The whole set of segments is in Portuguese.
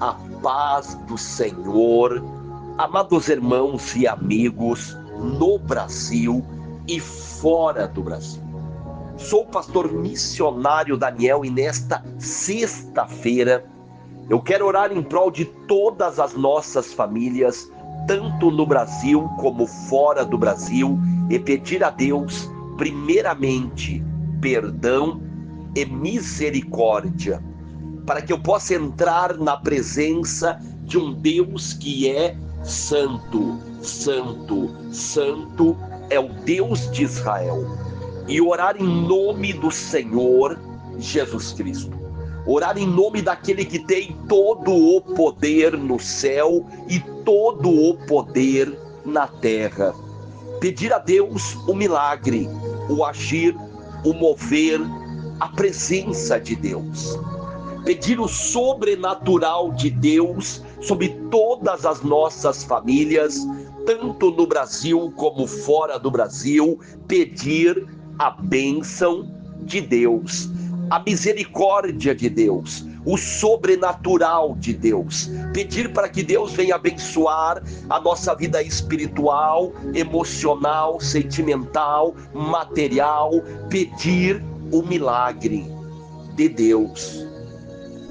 A paz do Senhor, amados irmãos e amigos no Brasil e fora do Brasil. Sou o pastor missionário Daniel e nesta sexta-feira eu quero orar em prol de todas as nossas famílias, tanto no Brasil como fora do Brasil, e pedir a Deus, primeiramente, perdão e misericórdia, para que eu possa entrar na presença de um Deus que é santo, santo, santo, é o Deus de Israel, e orar em nome do Senhor Jesus Cristo, orar em nome daquele que tem todo o poder no céu e todo o poder na terra, pedir a Deus o milagre, o agir, o mover, a presença de Deus, pedir o sobrenatural de Deus sobre todas as nossas famílias, tanto no Brasil como fora do Brasil, pedir a bênção de Deus, a misericórdia de Deus, o sobrenatural de Deus, pedir para que Deus venha abençoar a nossa vida espiritual, emocional, sentimental, material, pedir o milagre de Deus,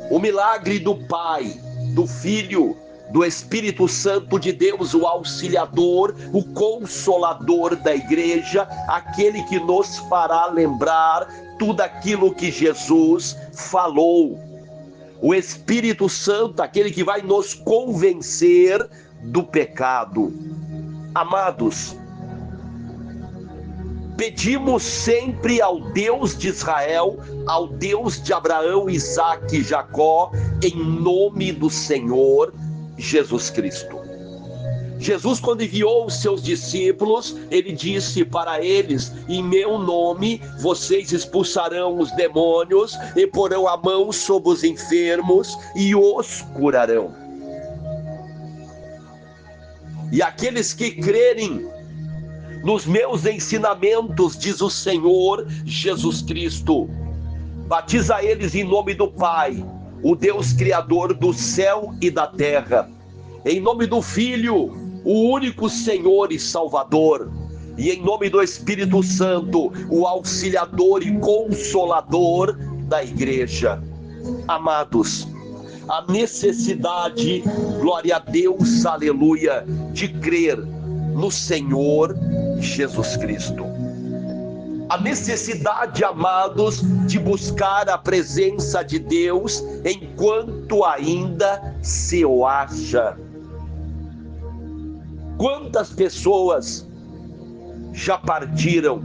o milagre do Pai, do Filho, do Espírito Santo de Deus, o auxiliador, o consolador da igreja, aquele que nos fará lembrar tudo aquilo que Jesus falou, o Espírito Santo, aquele que vai nos convencer do pecado. Amados, pedimos sempre ao Deus de Israel, ao Deus de Abraão, Isaque e Jacó, em nome do Senhor Jesus Cristo. Jesus, quando enviou os seus discípulos, ele disse para eles: em meu nome vocês expulsarão os demônios e porão a mão sobre os enfermos e os curarão. E aqueles que crerem nos meus ensinamentos, diz o Senhor Jesus Cristo, batiza eles em nome do Pai, o Deus Criador do céu e da terra, em nome do Filho, o único Senhor e Salvador, e em nome do Espírito Santo, o auxiliador e consolador da igreja. Amados, a necessidade, glória a Deus, aleluia, de crer no Senhor Jesus Cristo. A necessidade, amados, de buscar a presença de Deus enquanto ainda se o acha. Quantas pessoas já partiram?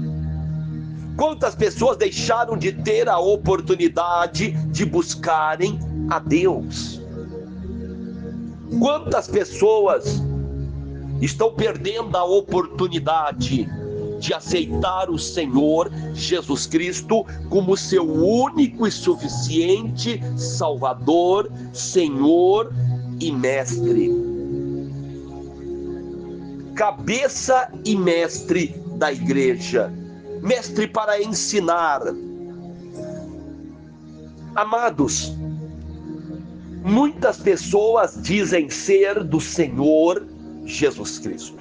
Quantas pessoas deixaram de ter a oportunidade de buscarem a Deus? Quantas pessoas estão perdendo a oportunidade de aceitar o Senhor Jesus Cristo como seu único e suficiente Salvador, Senhor e Mestre? Cabeça e mestre da igreja, mestre para ensinar. Amados, muitas pessoas dizem ser do Senhor Jesus Cristo.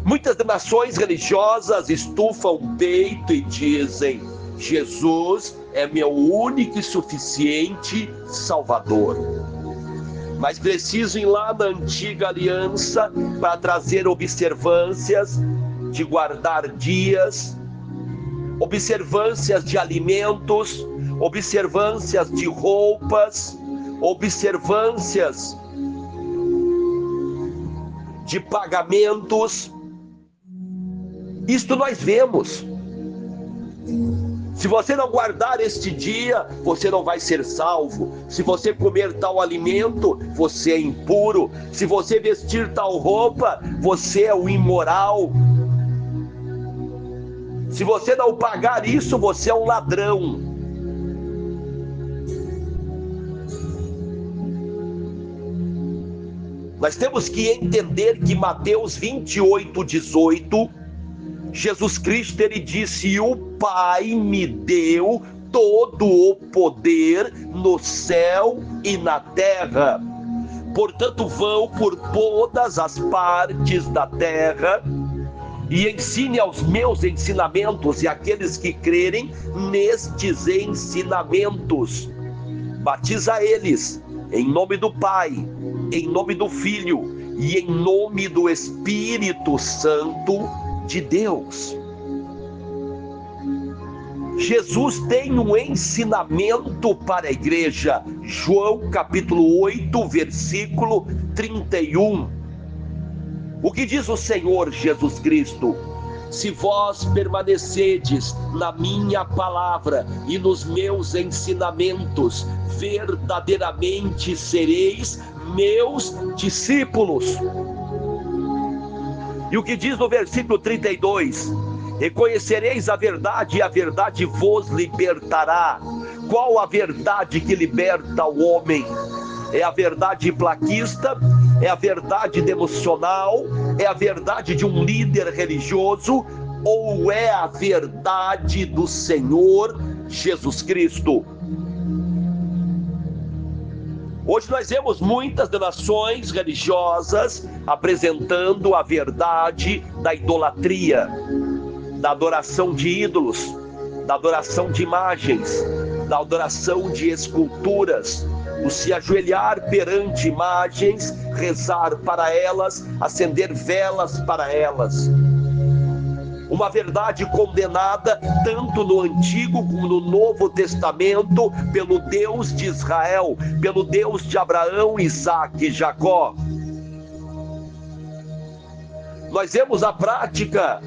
Muitas nações religiosas estufam o peito e dizem: Jesus é meu único e suficiente Salvador. Mas precisam ir lá na antiga aliança para trazer observâncias de guardar dias, observâncias de alimentos, observâncias de roupas, observâncias de pagamentos. Isto nós vemos. Se você não guardar este dia, você não vai ser salvo. Se você comer tal alimento, você é impuro. Se você vestir tal roupa, você é o imoral. Se você não pagar isso, você é um ladrão. Nós temos que entender que Mateus 28:18, Jesus Cristo, ele disse: o Pai me deu todo o poder no céu e na terra. Portanto, vão por todas as partes da terra e ensine aos meus ensinamentos e àqueles que crerem nestes ensinamentos. Batiza eles em nome do Pai, em nome do Filho e em nome do Espírito Santo de Deus. Jesus tem um ensinamento para a igreja. João capítulo 8, versículo 31. O que diz o Senhor Jesus Cristo? Se vós permanecerdes na minha palavra e nos meus ensinamentos, verdadeiramente sereis meus discípulos. E o que diz no versículo 32? Reconhecereis a verdade e a verdade vos libertará. Qual a verdade que liberta o homem? É a verdade plaquista? É a verdade devocional? É a verdade de um líder religioso? Ou é a verdade do Senhor Jesus Cristo? Hoje nós vemos muitas denominações religiosas apresentando a verdade da idolatria, da adoração de ídolos, da adoração de imagens, da adoração de esculturas, o se ajoelhar perante imagens, rezar para elas, acender velas para elas. Uma verdade condenada tanto no Antigo como no Novo Testamento pelo Deus de Israel, pelo Deus de Abraão, Isaque e Jacó. Nós vemos a prática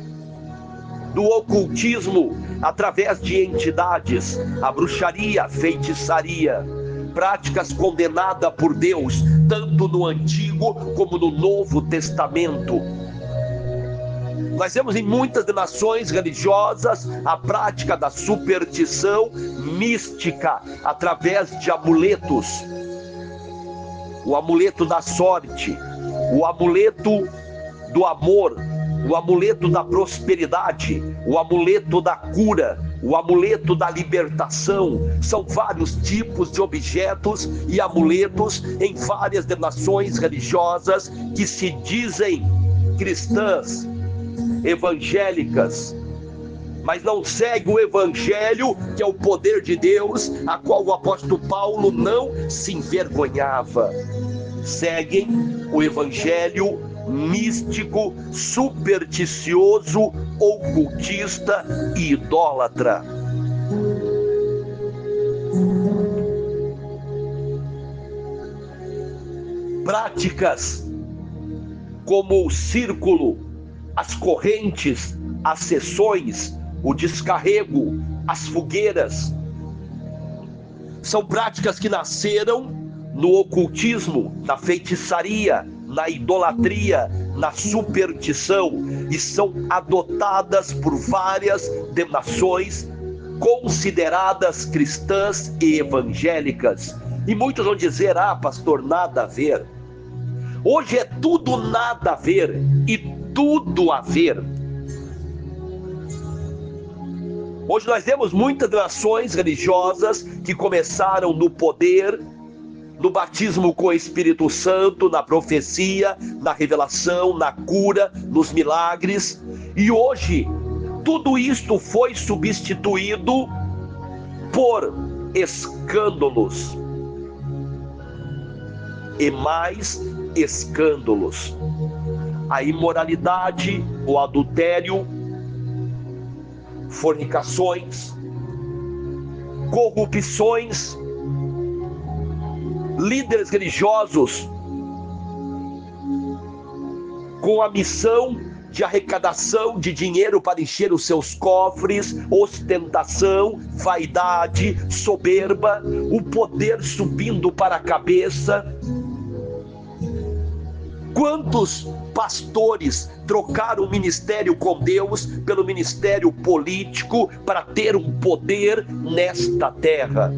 do ocultismo através de entidades, a bruxaria, a feitiçaria, práticas condenadas por Deus, tanto no Antigo como no Novo Testamento. Nós vemos em muitas nações religiosas a prática da superstição mística através de amuletos. O amuleto da sorte, o amuleto do amor, o amuleto da prosperidade, o amuleto da cura, o amuleto da libertação. São vários tipos de objetos e amuletos em várias denominações religiosas que se dizem cristãs, evangélicas, mas não segue o evangelho, que é o poder de Deus, a qual o apóstolo Paulo não se envergonhava. Seguem o evangelho místico, supersticioso, ocultista e idólatra. Práticas como o círculo, as correntes, as sessões, o descarrego, as fogueiras, são práticas que nasceram no ocultismo, na feitiçaria, na idolatria, na superstição, e são adotadas por várias denominações consideradas cristãs e evangélicas. E muitos vão dizer: ah, pastor, nada a ver. Hoje é tudo nada a ver e tudo a ver. Hoje nós temos muitas denominações religiosas que começaram no poder, no batismo com o Espírito Santo, na profecia, na revelação, na cura, nos milagres. E hoje tudo isto foi substituído por escândalos e mais escândalos. A imoralidade, o adultério, fornicações, corrupções, líderes religiosos com a missão de arrecadação de dinheiro para encher os seus cofres, ostentação, vaidade, soberba, o poder subindo para a cabeça. Quantos pastores trocaram o ministério com Deus pelo ministério político para ter um poder nesta terra?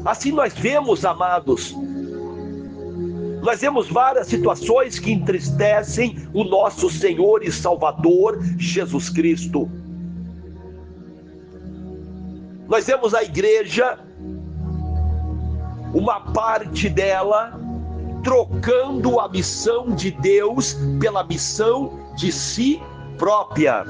Assim nós vemos, amados, nós vemos várias situações que entristecem o nosso Senhor e Salvador Jesus Cristo. Nós vemos a igreja uma parte dela trocando a missão de Deus pela missão de si própria.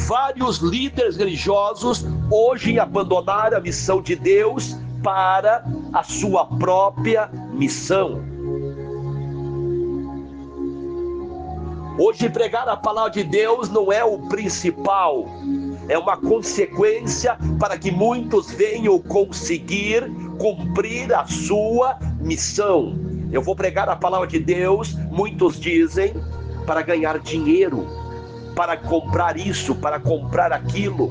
Vários líderes religiosos hoje abandonaram a missão de Deus para a sua própria missão. Hoje pregar a palavra de Deus não é o principal, é uma consequência para que muitos venham conseguir cumprir a sua missão. Eu vou pregar a palavra de Deus, muitos dizem, para ganhar dinheiro, para comprar isso, para comprar aquilo.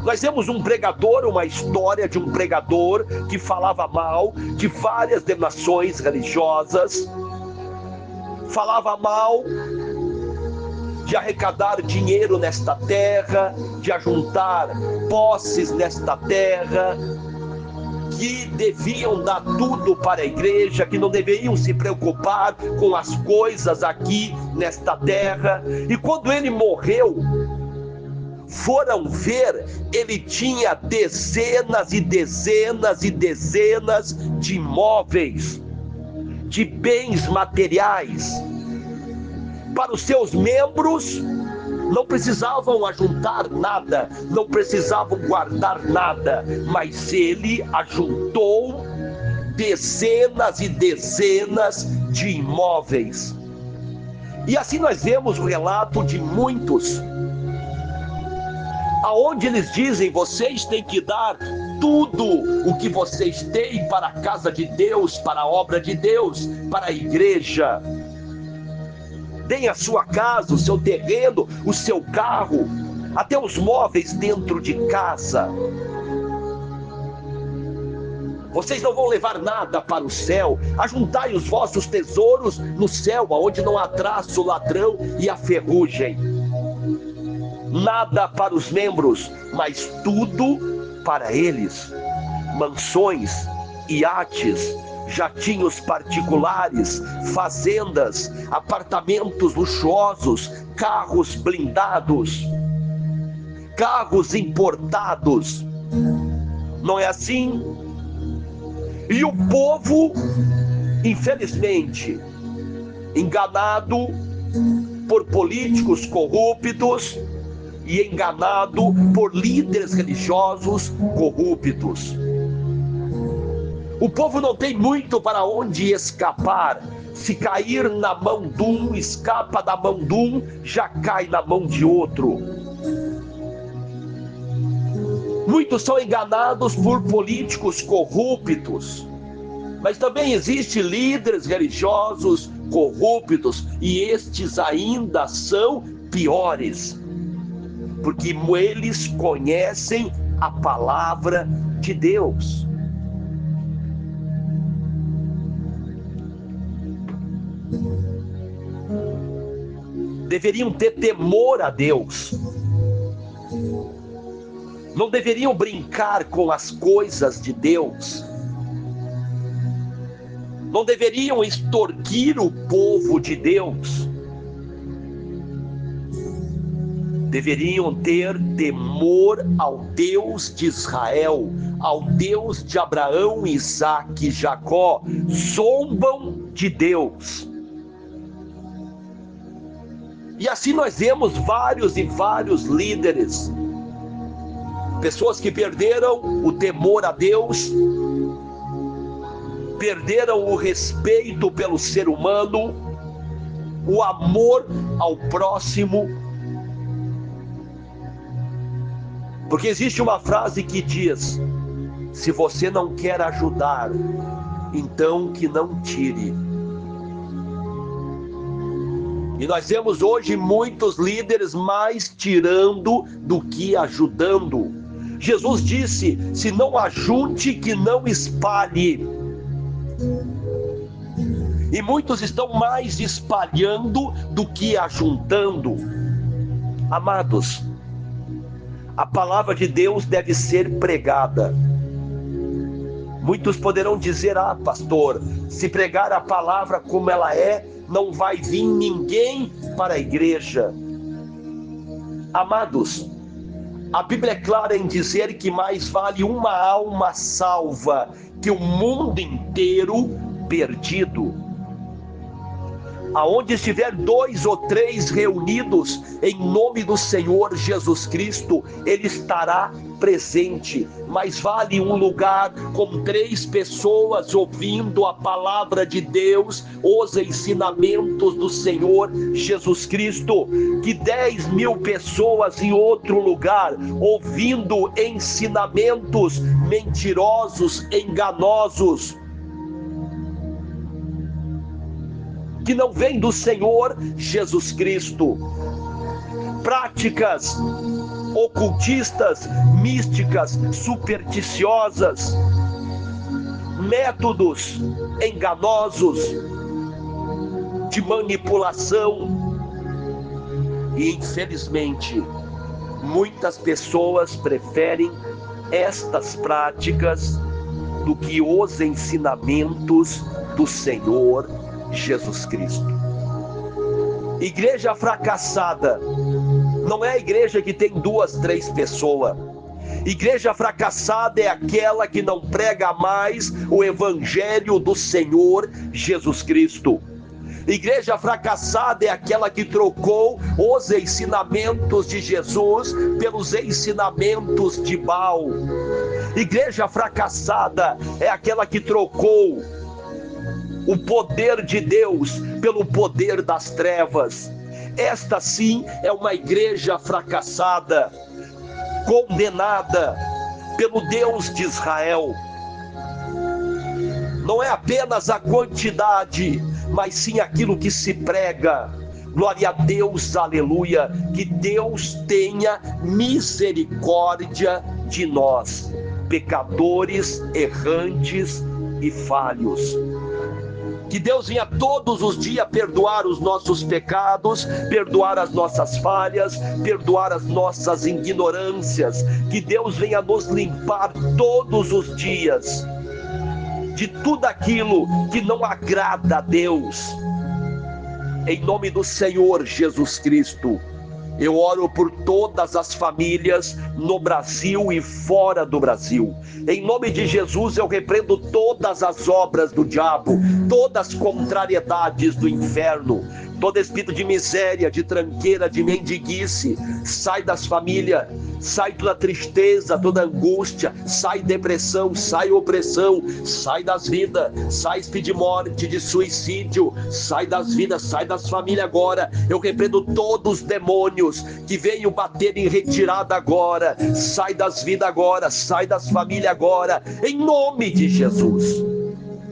Nós temos um pregador, uma história de um pregador que falava mal de várias denominações religiosas, falava mal de arrecadar dinheiro nesta terra, de ajuntar posses nesta terra, que deviam dar tudo para a igreja, que não deveriam se preocupar com as coisas aqui nesta terra. E quando ele morreu, foram ver, ele tinha dezenas e dezenas e dezenas de imóveis, de bens materiais. Para os seus membros, não precisavam ajuntar nada, não precisavam guardar nada, mas ele ajuntou dezenas e dezenas de imóveis. E assim nós vemos o relato de muitos, aonde eles dizem: vocês têm que dar tudo o que vocês têm para a casa de Deus, para a obra de Deus, para a igreja. Deem a sua casa, o seu terreno, o seu carro, até os móveis dentro de casa. Vocês não vão levar nada para o céu. Ajuntai os vossos tesouros no céu, onde não há traço, ladrão e a ferrugem. Nada para os membros, mas tudo para eles. Mansões, iates, jatinhos particulares, fazendas, apartamentos luxuosos, carros blindados, carros importados. Não é assim? E o povo, infelizmente, enganado por políticos corruptos e enganado por líderes religiosos corruptos. O povo não tem muito para onde escapar. Se cair na mão de um, escapa da mão de um, já cai na mão de outro. Muitos são enganados por políticos corruptos, mas também existem líderes religiosos corruptos, e estes ainda são piores, porque eles conhecem a palavra de Deus. Deveriam ter temor a Deus, não deveriam brincar com as coisas de Deus, não deveriam extorquir o povo de Deus, deveriam ter temor ao Deus de Israel, ao Deus de Abraão, Isaque e Jacó. Zombam de Deus. E assim nós vemos vários e vários líderes, pessoas que perderam o temor a Deus, perderam o respeito pelo ser humano, o amor ao próximo. Porque existe uma frase que diz: se você não quer ajudar, então que não tire. E nós vemos hoje muitos líderes mais tirando do que ajudando. Jesus disse: se não ajunte, que não espalhe. E muitos estão mais espalhando do que ajuntando. Amados, a palavra de Deus deve ser pregada. Muitos poderão dizer: ah, pastor, se pregar a palavra como ela é, não vai vir ninguém para a igreja. Amados, A Bíblia é clara em dizer que mais vale uma alma salva que o mundo inteiro perdido. Aonde estiver 2 ou 3 reunidos em nome do Senhor Jesus Cristo, Ele estará presente. Mas vale um lugar com 3 pessoas ouvindo a palavra de Deus, os ensinamentos do Senhor Jesus Cristo, que 10.000 pessoas em outro lugar ouvindo ensinamentos mentirosos, enganosos, que não vem do Senhor Jesus Cristo. Práticas ocultistas, místicas, supersticiosas, métodos enganosos de manipulação. E infelizmente, muitas pessoas preferem estas práticas do que os ensinamentos do Senhor Jesus Cristo. Igreja fracassada não é a igreja que tem 2, 3 pessoas. Igreja fracassada é aquela que não prega mais o evangelho do Senhor Jesus Cristo. Igreja fracassada é aquela que trocou os ensinamentos de Jesus pelos ensinamentos de Baal. Igreja fracassada é aquela que trocou o poder de Deus pelo poder das trevas. Esta sim é uma igreja fracassada, condenada pelo Deus de Israel. Não é apenas a quantidade, mas sim aquilo que se prega. Glória a Deus, aleluia. Que Deus tenha misericórdia de nós, pecadores, errantes e falhos. Que Deus venha todos os dias perdoar os nossos pecados, perdoar as nossas falhas, perdoar as nossas ignorâncias. Que Deus venha nos limpar todos os dias de tudo aquilo que não agrada a Deus. Em nome do Senhor Jesus Cristo, eu oro por todas as famílias no Brasil e fora do Brasil. Em nome de Jesus eu repreendo todas as obras do diabo, todas as contrariedades do inferno. Todo espírito de miséria, de tranqueira, de mendiguice, sai das famílias, sai toda tristeza, toda angústia, sai depressão, sai opressão, sai das vidas, sai de morte, de suicídio, sai das vidas, sai das famílias agora. Eu repreendo todos os demônios que venham bater em retirada agora, sai das vidas agora, sai das famílias agora, em nome de Jesus.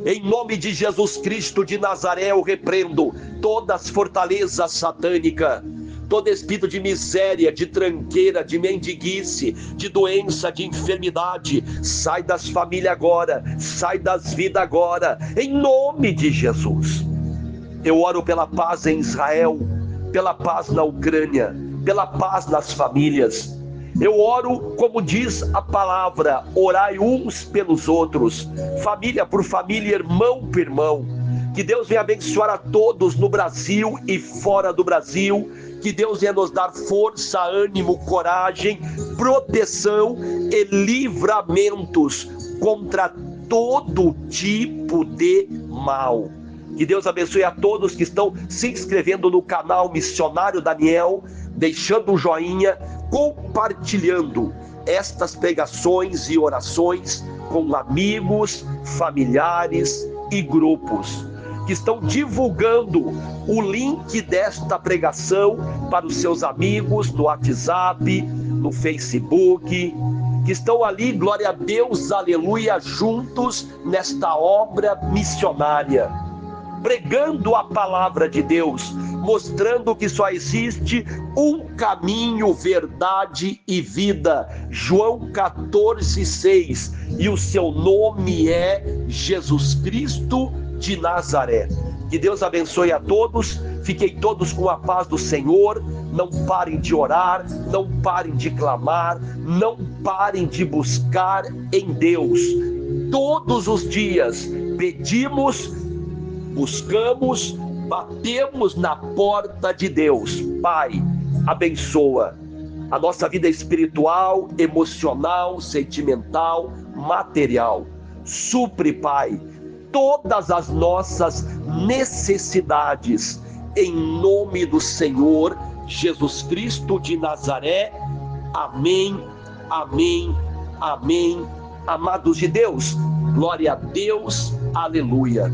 Em nome de Jesus Cristo de Nazaré, eu repreendo todas as fortalezas satânicas, todo espírito de miséria, de tranqueira, de mendiguice, de doença, de enfermidade, sai das famílias agora, sai das vidas agora, em nome de Jesus. Eu oro pela paz em Israel, pela paz na Ucrânia, pela paz nas famílias. Eu oro, como diz a palavra, orai uns pelos outros, família por família, irmão por irmão. Que Deus venha abençoar a todos no Brasil e fora do Brasil. Que Deus venha nos dar força, ânimo, coragem, proteção e livramentos contra todo tipo de mal. Que Deus abençoe a todos que estão se inscrevendo no canal Missionário Daniel, deixando um joinha, compartilhando estas pregações e orações com amigos, familiares e grupos que estão divulgando o link desta pregação para os seus amigos no WhatsApp, no Facebook, que estão ali, glória a Deus, aleluia, juntos nesta obra missionária, pregando a palavra de Deus, mostrando que só existe um caminho, verdade e vida. João 14:6, e o seu nome é Jesus Cristo de Nazaré. Que Deus abençoe a todos, fiquem todos com a paz do Senhor. Não parem de orar, não parem de clamar, não parem de buscar em Deus. Todos os dias pedimos, buscamos, batemos na porta de Deus. Pai, abençoa a nossa vida espiritual, emocional, sentimental, material. Supre, Pai, todas as nossas necessidades, em nome do Senhor Jesus Cristo de Nazaré. Amém, amém, amém. Amados de Deus, glória a Deus, aleluia.